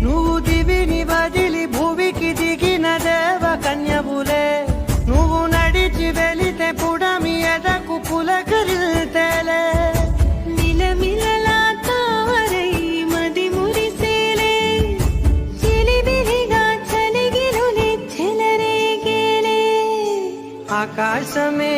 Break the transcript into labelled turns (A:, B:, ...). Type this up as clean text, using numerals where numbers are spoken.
A: నువ్వు దివిని వదిలి భూమికి దిగిన దేవ కన్యవులే నువ్వు నడిచి వెళితే పుడమి ఎదకు పులకరిల్తేలే
B: మిలమిలలా తావరై మది మురిసేలే చిలిబిలిగా చలిగిలులే చెలరేగేలే
A: ఆకాశమే